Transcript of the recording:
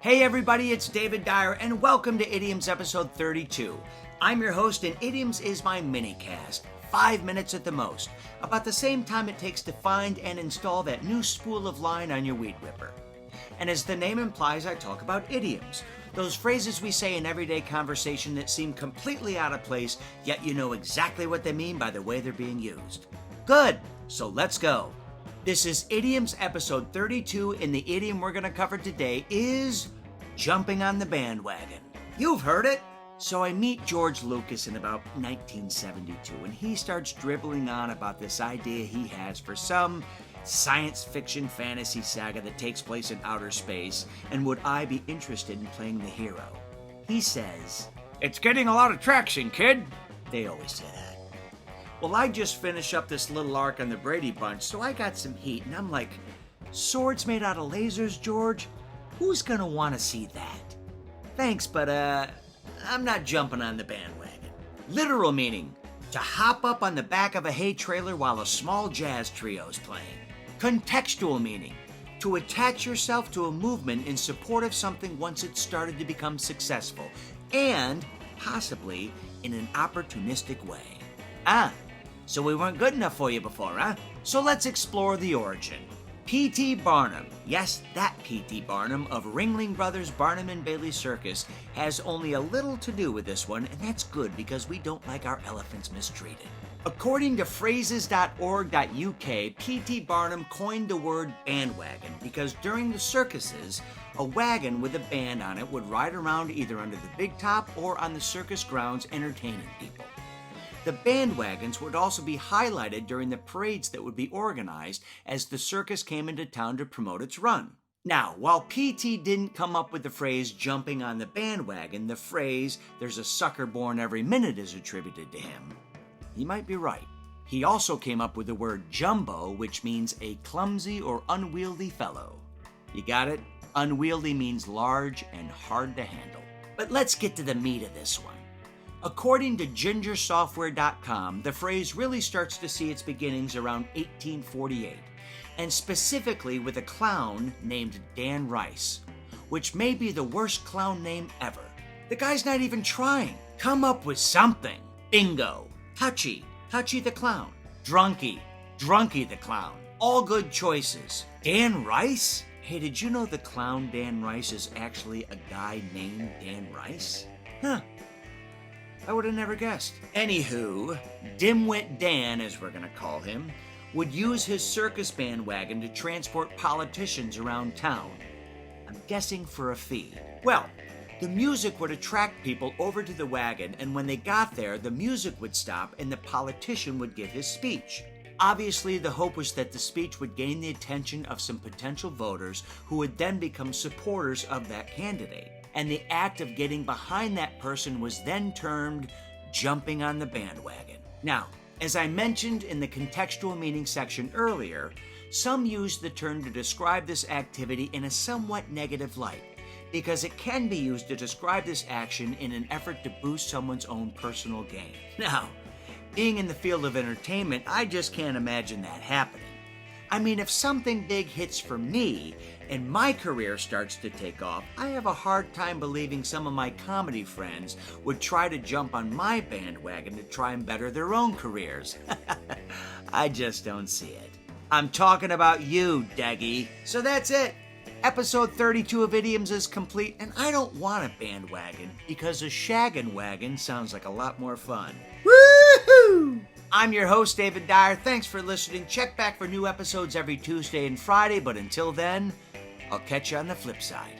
Hey everybody, it's David Dyer, and welcome to Idioms episode 32. I'm your host, and Idioms is my mini-cast, 5 minutes at the most, about the same time it takes to find and install that new spool of line on your weed whipper. And as the name implies, I talk about idioms, those phrases we say in everyday conversation that seem completely out of place, yet you know exactly what they mean by the way they're being used. Good, so let's go. This is Idioms episode 32, and the idiom we're going to cover today is jumping on the bandwagon. You've heard it. So I meet George Lucas in about 1972, and he starts dribbling on about this idea he has for some science fiction fantasy saga that takes place in outer space, and would I be interested in playing the hero? He says, "It's getting a lot of traction, kid." They always say that. Well, I just finished up this little arc on the Brady Bunch, so I got some heat, and I'm like, swords made out of lasers, George? Who's gonna want to see that? Thanks, but I'm not jumping on the bandwagon. Literal meaning, to hop up on the back of a hay trailer while a small jazz trio is playing. Contextual meaning, to attach yourself to a movement in support of something once it started to become successful, and possibly in an opportunistic way. So we weren't good enough for you before, huh? So let's explore the origin. P.T. Barnum, yes, that P.T. Barnum of Ringling Brothers Barnum and Bailey Circus, has only a little to do with this one, and that's good because we don't like our elephants mistreated. According to phrases.org.uk, P.T. Barnum coined the word bandwagon because during the circuses, a wagon with a band on it would ride around either under the big top or on the circus grounds entertaining people. The bandwagons would also be highlighted during the parades that would be organized as the circus came into town to promote its run. Now, while P.T. didn't come up with the phrase jumping on the bandwagon, the phrase "there's a sucker born every minute" is attributed to him. He might be right. He also came up with the word jumbo, which means a clumsy or unwieldy fellow. You got it? Unwieldy means large and hard to handle. But let's get to the meat of this one. According to gingersoftware.com, the phrase really starts to see its beginnings around 1848, and specifically with a clown named Dan Rice, which may be the worst clown name ever. The guy's not even trying. Come up with something. Bingo. Touchy the clown. Drunky the clown. All good choices. Dan Rice? Hey, did you know the clown Dan Rice is actually a guy named Dan Rice? Huh. I would have never guessed. Anywho, Dimwit Dan, as we're going to call him, would use his circus bandwagon to transport politicians around town. I'm guessing for a fee. Well, the music would attract people over to the wagon, and when they got there, the music would stop and the politician would give his speech. Obviously, the hope was that the speech would gain the attention of some potential voters who would then become supporters of that candidate. And the act of getting behind that person was then termed jumping on the bandwagon. Now, as I mentioned in the contextual meaning section earlier, some use the term to describe this activity in a somewhat negative light, because it can be used to describe this action in an effort to boost someone's own personal gain. Now, being in the field of entertainment, I just can't imagine that happening. I mean, if something big hits for me and my career starts to take off, I have a hard time believing some of my comedy friends would try to jump on my bandwagon to try and better their own careers. I just don't see it. I'm talking about you, Deggy. So that's it. Episode 32 of Idioms is complete, and I don't want a bandwagon because a shaggin' wagon sounds like a lot more fun. Woohoo! I'm your host, David Dyer. Thanks for listening. Check back for new episodes every Tuesday and Friday, but until then, I'll catch you on the flip side.